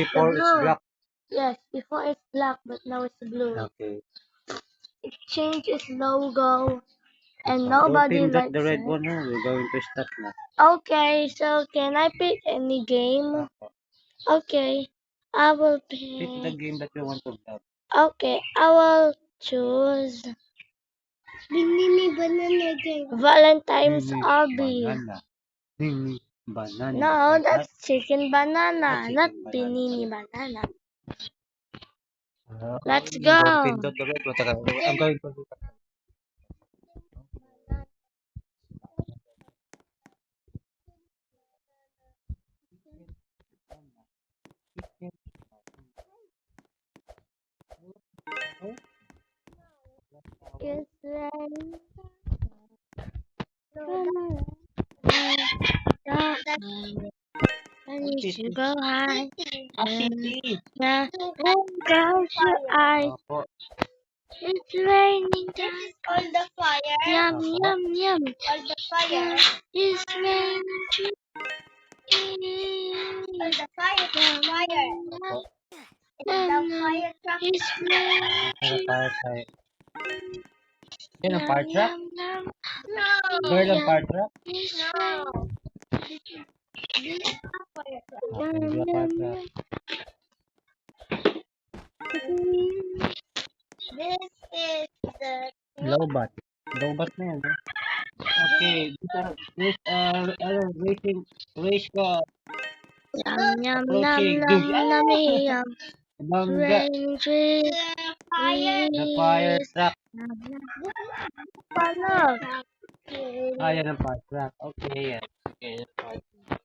Before it's blue. black. Yes, before it's black, but now it's blue. Okay. It changed its logo, and Don't nobody pindot likes the red it. one. Huh? We're going to start na. Okay, so can I pick any game? Okay, I will Pick the pick. game that you want to vlog. Okay, I will choose Binini banana game. Valentine's Mini Obby. banana. Mini banana. No, that's chicken banana, Chicken not banana. pinini banana. Oh, Let's don't go. pindot the red one. Taka, I'm going to do that. It's raining. I need to go high. City. Yeah, and close your eyes. Opo. It's raining This down. is called the fire. Yum, yum, yum. Called the fire. It's raining. Called the fire. Fire. Opo. It's the fire truck. It's raining. Para fire truck. Yan ang fire truck? No. Girl ang fire truck? It's No. This is a fire truck. Okay, hindi ang fire truck. This is the Lowbat. Lowbat na yan. Okay, this racing race car Yum, yum, approaching. yum, yum, yum. Bangga. Rain tree. fire. The fire truck. Paano? Ah, yan ang fire truck. Okay, yan. Okay, yan. Fire truck.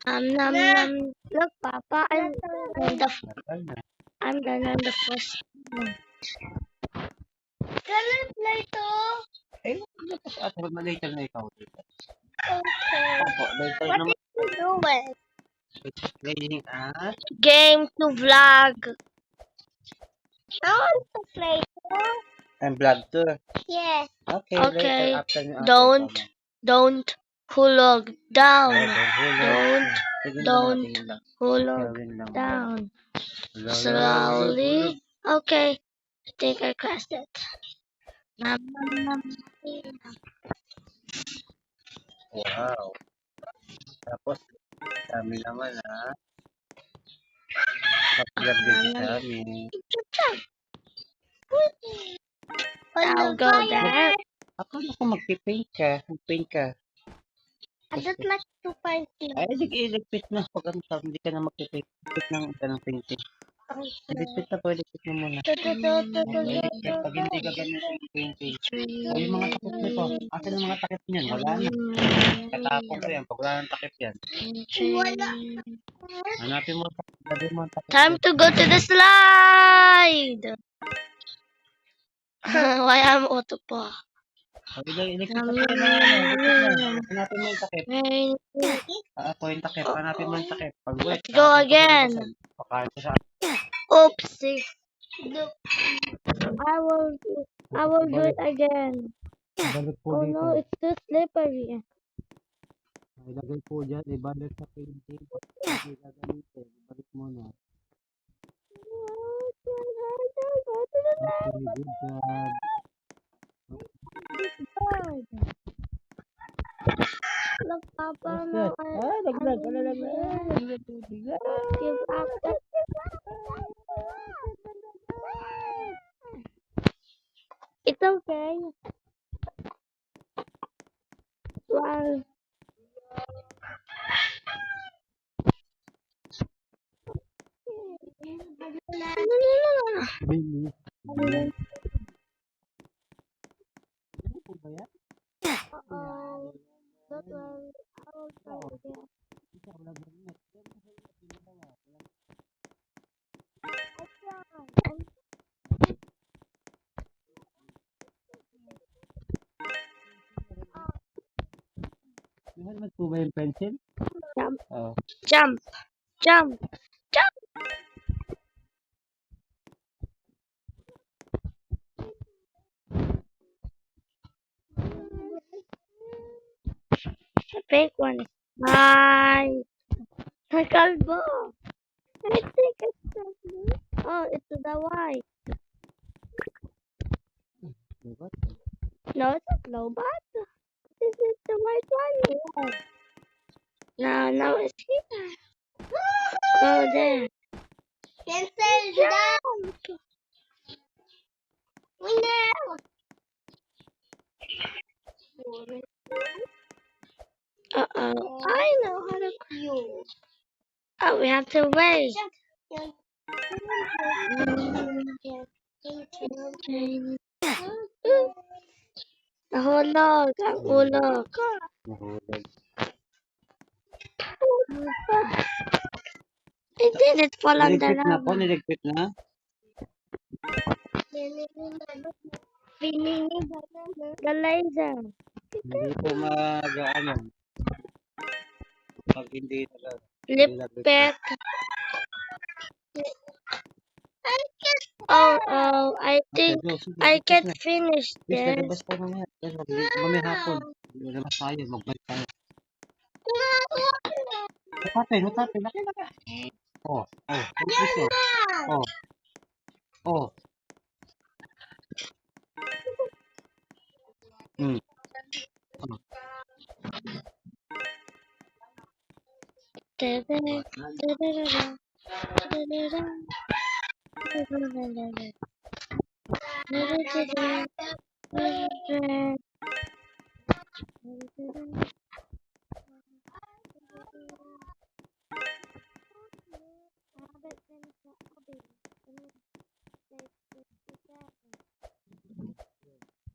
Nom, nom. Look, Papa, Natal na. I'm done on the first one. Can I play to? Eh, ano pa sa atin? Later na ikaw. Okay. Opo, later What naman. is you doing? It's playing at Game to vlog. I want to play to. and vlog too. Yes. Okay, Okay. later after nyo. Don't hulog down. Don't. Don't hulog Gawin lang. down. Hulog. Slowly. Okay. I think I crashed it. Nom, nom, nom. Wow. Tapos, kami naman ha. Kapag din sa amin. I'll go there. Akala ko magpipaint ka. Magpaint ka. I don't like to find things. Ay, iligpit na. Pag ano, hindi ka na magpipaint. Iligpit ng painting. Iligpit na, pwede iligpit na muna. Iligpit. Pag hindi ka ganito yung painting. O yung mga takip nito. Asan ang mga takip niyan? Wala na. Katapong ko yan. Pag wala ng takip yan. Wala. Hanapin mo. Sabi mo ang takip. Time to go to the slide. Why I'm auto pa? Iligpit na po na. Hanapin mo yung takip. Ako yung takip. Hanapin mo yung takip. Pag wet. Let's go again. Pakain ko sa Oopsie. I will do it again. Ibalik po Oh dito. no, it's too slippery. Ilagay po dyan. Ibalik sa painting. Hindi gagamitin. Ibalik mo na. Okay, good job. Look, Papa, What's no, that? Ah, naglag. give up. It's okay. Well, no. Really? Ano po ba yan? Oh, that one. I will try again. Isa ko lang ganyan. May helmet po ba yung pencil? Jump, Oo. jump, jump, jump. The big one is nice. May kalbo. I think it's the blue. Oh, it's the white. Diba? No, it's a Lobot. This is the white one. No, it's here. Oh, there. Jump! Uh-oh. I know how to crawl. Oh, we have to wait. Nahulog. Ang ulog. Nahulog. It didn't fall on the Niligpit na po, lava. niligpit na. The laser. Hindi po mag-ano. Pag hindi Lipet. Oh, I think I can't finish Please, this. lalabas tayo mamaya. Mamaya hapon. Lalabas tayo, magbalik tayo. Hutapin. Laki. Oh. Please, oh. Oh. Hmm. Oh.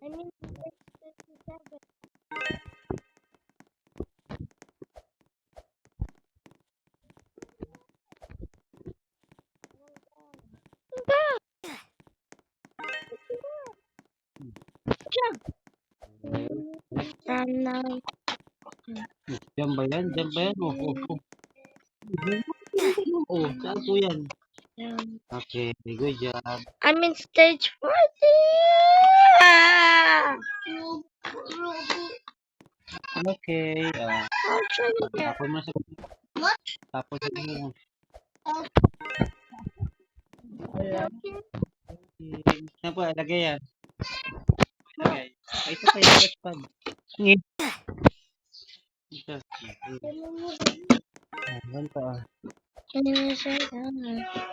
I mean, 57. Jump. Now. Diyan ba yan? Oh. Oh, saan po yan? Okay, good job. I'm in stage 40. Okay. I'll try again. Tapon mo sa Tapos mo. Yan po, lagay yan. Lagay. Ay, ito kayo, touch pad. Ngit. Ito. Ayan pa.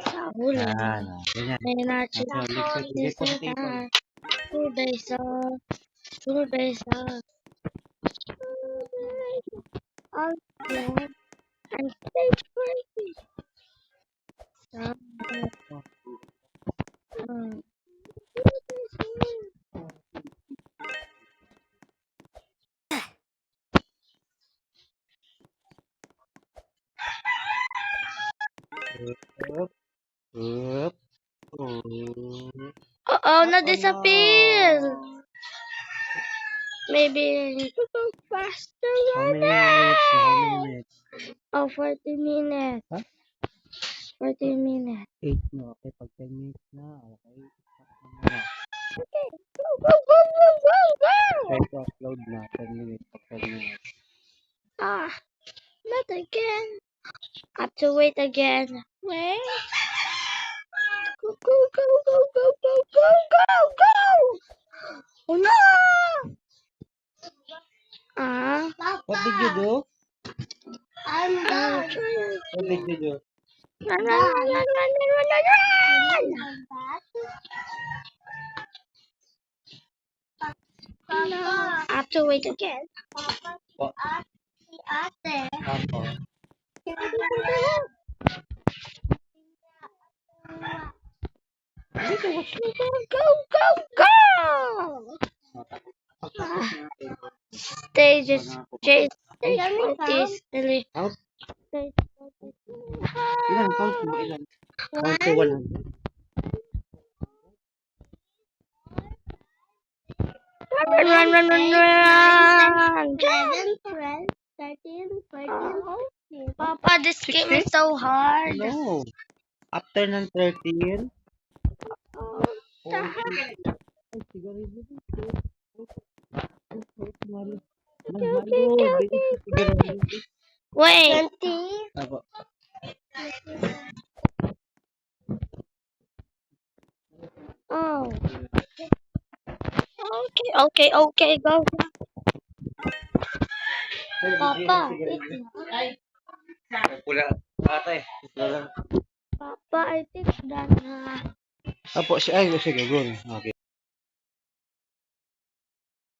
Sa huli. Ganyan. May natin. Lagay po sa table. Turbesa. All that. And stage 40. Up. Oh, na-disappear. Maybe I need to go faster. How many minutes? Oh, 40 minutes. Huh? 40 minutes. 8 na. Okay, pag 10 minutes na. Okay. Okay, go. Try to upload na. 10 minutes. Pag 10 minutes. Not again. I have to wait again. Wait. Go. Oh no! What did you do? I'm done. What did you do? Run. I have to wait again. What? Ako. Go! Stages chase. Stage 40 Out. Stage 40. Ilan? Count mo. Ilan? Count to 100. Run. 11, 12, 13, 14, Papa, this game is so hard. No. After ng 13. Wait. 20, Apo. Oh. Okay, go. Papa, eat na. Pula ate. Papa, I think that na. Apo, ay, sige, go. Okay.